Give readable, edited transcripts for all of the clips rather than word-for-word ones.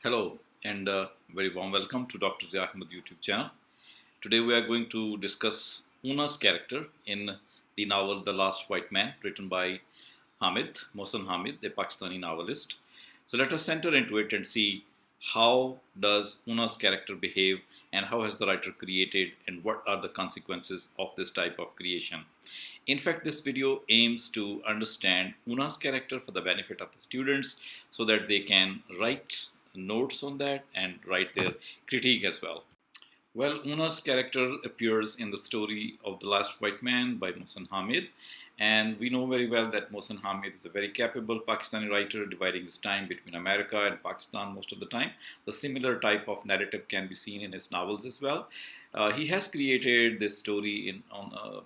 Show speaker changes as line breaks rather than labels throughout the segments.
Hello and very warm welcome to Dr. Zia Hamid YouTube channel. Today we are going to discuss Oona's character in the novel The Last White Man, written by Hamid, Mohsen Hamid, a Pakistani novelist. So let us enter into it and see how does Oona's character behave and how has the writer created and what are the consequences of this type of creation. In fact, this video aims to understand Oona's character for the benefit of the students so that they can write notes on that and write their critique as well. Well, Oona's character appears in the story of The Last White Man by Mohsen Hamid. And we know very well that Mohsen Hamid is a very capable Pakistani writer, dividing his time between America and Pakistan most of the time. The similar type of narrative can be seen in his novels as well. He has created this story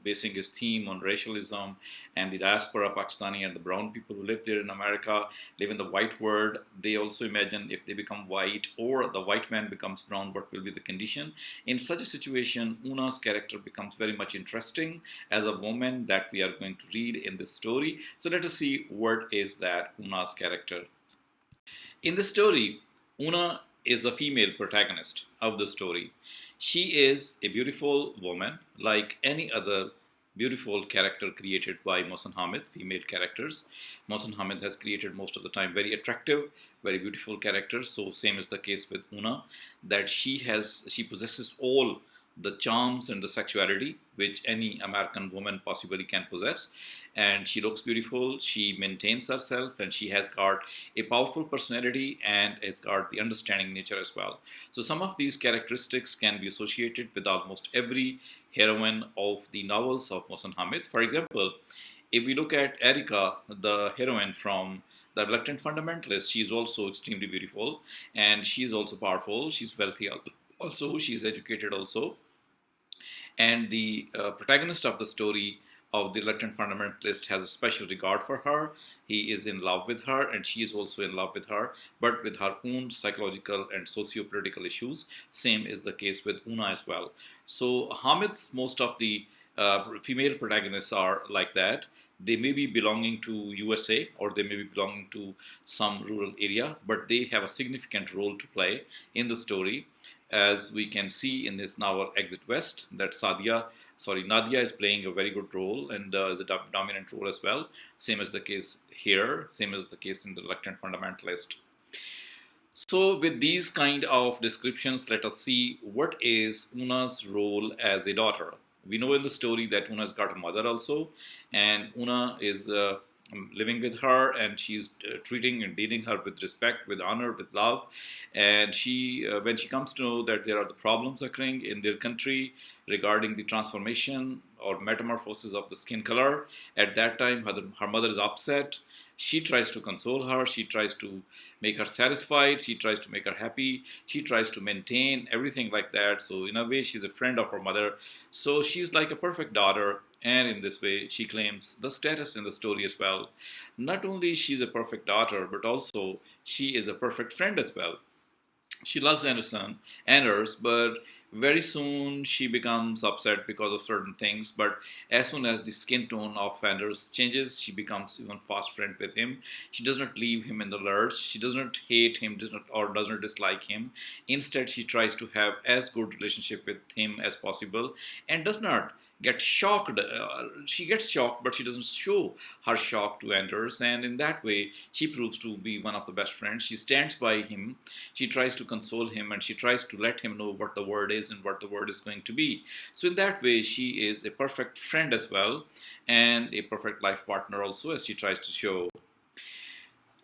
basing his theme on racialism and the diaspora Pakistani and the brown people who live there in America live in the white world. They also imagine if they become white or the white man becomes brown, what will be the condition. In such a situation, Oona's character becomes very much interesting as a woman that we are going to read in this story. So let us see what is that Oona's character. In the story, Oona is the female protagonist of the story. She is a beautiful woman like any other beautiful character created by Mohsen Hamid, female characters. Mohsen Hamid has created most of the time very attractive, very beautiful characters. So same is the case with Oona, that she possesses all the charms and the sexuality which any American woman possibly can possess. And she looks beautiful, she maintains herself, and she has got a powerful personality and has got the understanding nature as well. So some of these characteristics can be associated with almost every heroine of the novels of Mohsen Hamid. For example, if we look at Erica, the heroine from The Reluctant Fundamentalist, she is also extremely beautiful and she is also powerful. She's wealthy also, she is educated also. And the protagonist of the story of The Reluctant Fundamentalist has a special regard for her. He is in love with her and she is also in love with her, but with her own psychological and socio-political issues. Same is the case with Oona as well. So Hamid's most of the female protagonists are like that. They may be belonging to USA or they may be belonging to some rural area, but they have a significant role to play in the story. As we can see in this novel Exit West, that Nadia is playing a very good role and the dominant role as well. Same as the case here, same as the case in The Reluctant Fundamentalist. So with these kind of descriptions, let us see what is Oona's role as a daughter. We know in the story that Oona's got a mother also, and Oona is living with her, and she's treating and dealing her with respect, with honor, with love. And when she comes to know that there are the problems occurring in their country regarding the transformation or metamorphosis of the skin color, at that time her mother is upset. She tries to console her, she tries to make her satisfied, she tries to make her happy, she tries to maintain everything like that. So in a way, she's a friend of her mother. So she's like a perfect daughter, and in this way, she claims the status in the story as well. Not only she's a perfect daughter, but also she is a perfect friend as well. She loves Anders, but very soon she becomes upset because of certain things. But as soon as the skin tone of Anders changes, she becomes even fast friend with him. She does not leave him in the lurch. She does not hate him, does not dislike him. Instead, she tries to have as good relationship with him as possible, and does not get shocked. She gets shocked, but she doesn't show her shock to Anders, and in that way, she proves to be one of the best friends. She stands by him, she tries to console him, and she tries to let him know what the word is and what the word is going to be. So in that way, she is a perfect friend as well, and a perfect life partner also, as she tries to show.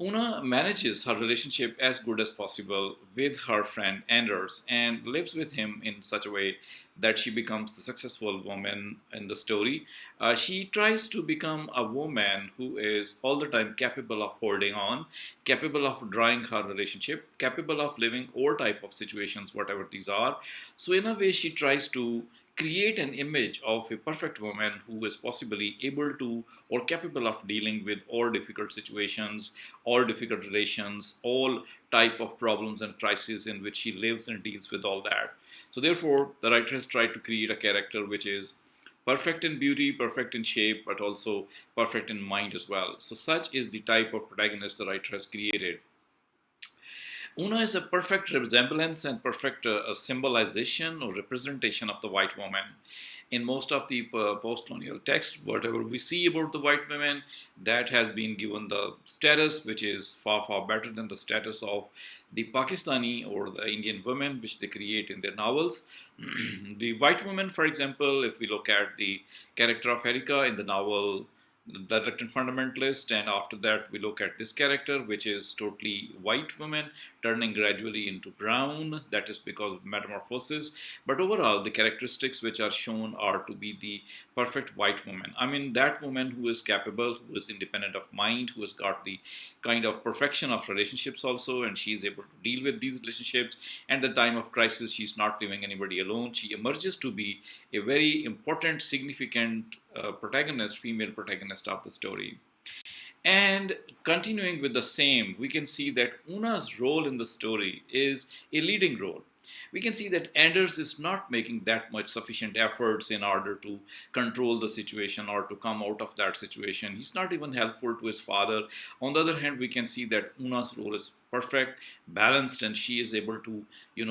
Oona manages her relationship as good as possible with her friend Anders and lives with him in such a way that she becomes the successful woman in the story. She tries to become a woman who is all the time capable of holding on, capable of drawing her relationship, capable of living all type of situations, whatever these are. So in a way, she tries to create an image of a perfect woman who is possibly able to or capable of dealing with all difficult situations, all difficult relations, all type of problems and crises in which she lives and deals with all that. So therefore, the writer has tried to create a character which is perfect in beauty, perfect in shape, but also perfect in mind as well. So such is the type of protagonist the writer has created. Una is a perfect resemblance and perfect symbolization or representation of the white woman. In most of the post-colonial texts, whatever we see about the white women, that has been given the status which is far, far better than the status of the Pakistani or the Indian women, which they create in their novels. The white woman, for example, if we look at the character of Erika in the novel the reluctant fundamentalist, and after that we look at this character which is totally white woman turning gradually into brown, that is because of metamorphosis. But overall the characteristics which are shown are to be the perfect white woman. I mean that woman who is capable, who is independent of mind, who has got the kind of perfection of relationships also, and she is able to deal with these relationships. And at the time of crisis she's not leaving anybody alone. She emerges to be a very important, significant protagonist, female protagonist of the story. And continuing with the same, we can see that Oona's role in the story is a leading role. We can see that Anders is not making that much sufficient efforts in order to control the situation or to come out of that situation. He's not even helpful to his father. On the other hand, we can see that Oona's role is perfect, balanced, and she is able to,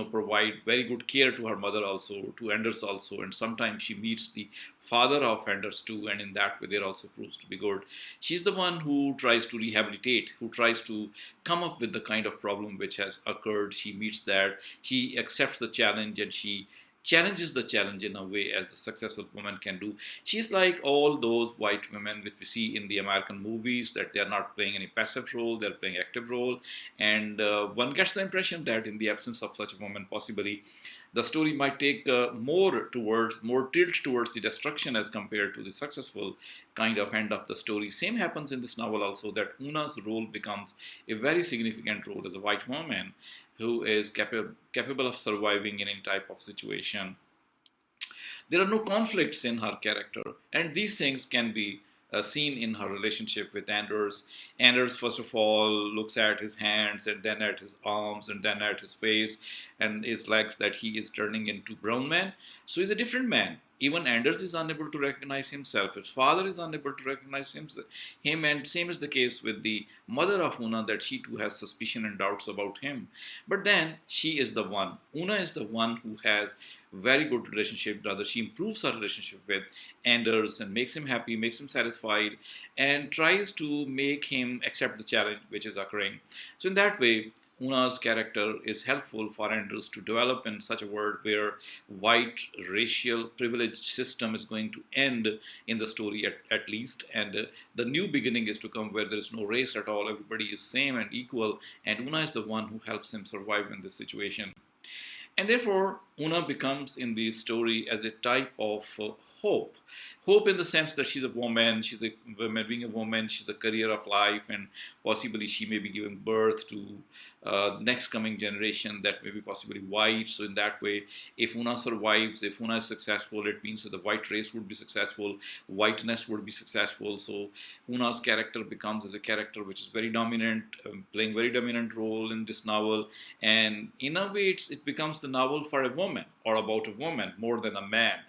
provide very good care to her mother also, to Anders also, and sometimes she meets the father of Anders too, and in that way there also proves to be good. She's the one who tries to rehabilitate, who tries to come up with the kind of problem which has occurred. She meets that, she accepts the challenge, and she challenges the challenge in a way as the successful woman can do. She's like all those white women which we see in the American movies, that they are not playing any passive role, they're playing active role. And one gets the impression that in the absence of such a woman, possibly the story might take more tilt towards the destruction as compared to the successful kind of end of the story. Same happens in this novel also, that Una's role becomes a very significant role as a white woman who is capable of surviving in any type of situation. There are no conflicts in her character, and these things can be seen in her relationship with Anders. Anders, first of all, looks at his hands, and then at his arms, and then at his face and his legs, that he is turning into brown man. So he's a different man. Even Anders is unable to recognize himself. His father is unable to recognize him, and same is the case with the mother of Oona, that she too has suspicion and doubts about him. But then she is the one. Oona is the one who has very good relationship. Rather, she improves her relationship with Anders and makes him happy, makes him satisfied, and tries to make him accept the challenge which is occurring. So in that way, Oona's character is helpful for Anders to develop in such a world where white racial privilege system is going to end in the story at least, and the new beginning is to come where there is no race at all, everybody is same and equal, and Oona is the one who helps him survive in this situation. And therefore, Oona becomes in the story as a type of hope. Hope in the sense that she's a woman, she's a woman, being a woman, she's a career of life, and possibly she may be giving birth to next coming generation that may be possibly white. So in that way, if Oona survives, if Oona is successful, it means that the white race would be successful, whiteness would be successful. So Oona's character becomes as a character which is very dominant, playing very dominant role in this novel. And in a way, it becomes the novel for a woman, or about a woman more than a man.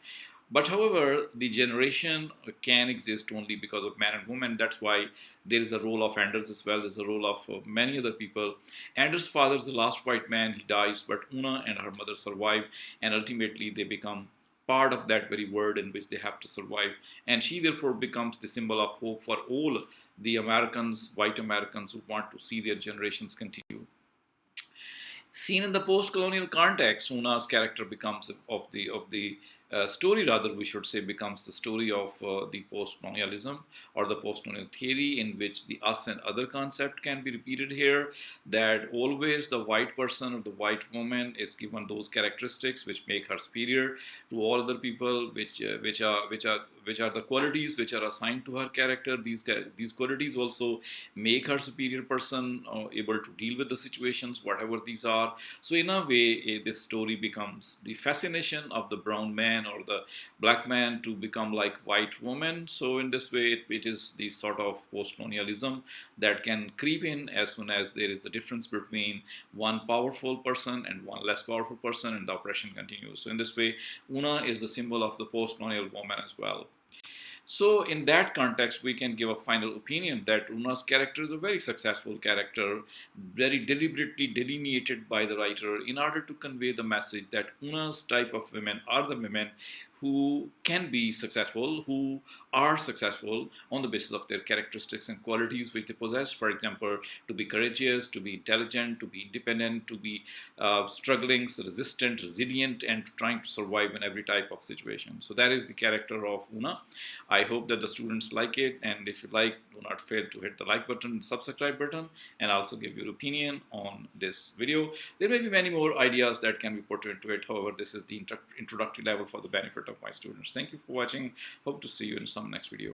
But however, the generation can exist only because of man and woman. That's why there is the role of Anders as well. There's the role of many other people. Anders' father is the last white man. He dies, but Oona and her mother survive, and ultimately they become part of that very world in which they have to survive. And she therefore becomes the symbol of hope for all the Americans, white Americans, who want to see their generations continue. Seen in the post-colonial context, Oona's character becomes of the story, rather we should say, becomes the story of the post-colonialism or the post-colonial theory, in which the us and other concept can be repeated here. That always the white person or the white woman is given those characteristics which make her superior to all other people, which are the qualities which are assigned to her character. These qualities also make her superior person, able to deal with the situations, whatever these are. So in a way, this story becomes the fascination of the brown man or the black man to become like white woman. So in this way, it is the sort of post-colonialism that can creep in as soon as there is the difference between one powerful person and one less powerful person, and the oppression continues. So in this way, Oona is the symbol of the post-colonial woman as well. So, in that context, we can give a final opinion that Oona's character is a very successful character, very deliberately delineated by the writer in order to convey the message that Oona's type of women are the women who can be successful, who are successful on the basis of their characteristics and qualities which they possess. For example, to be courageous, to be intelligent, to be independent, to be struggling, resistant, resilient, and trying to survive in every type of situation. So that is the character of Oona. I hope that the students like it, and if you like, do not fail to hit the like button, subscribe button, and also give your opinion on this video. There may be many more ideas that can be put into it. However, this is the introductory level for the benefit of my students. Thank you for watching. Hope to see you in some next video.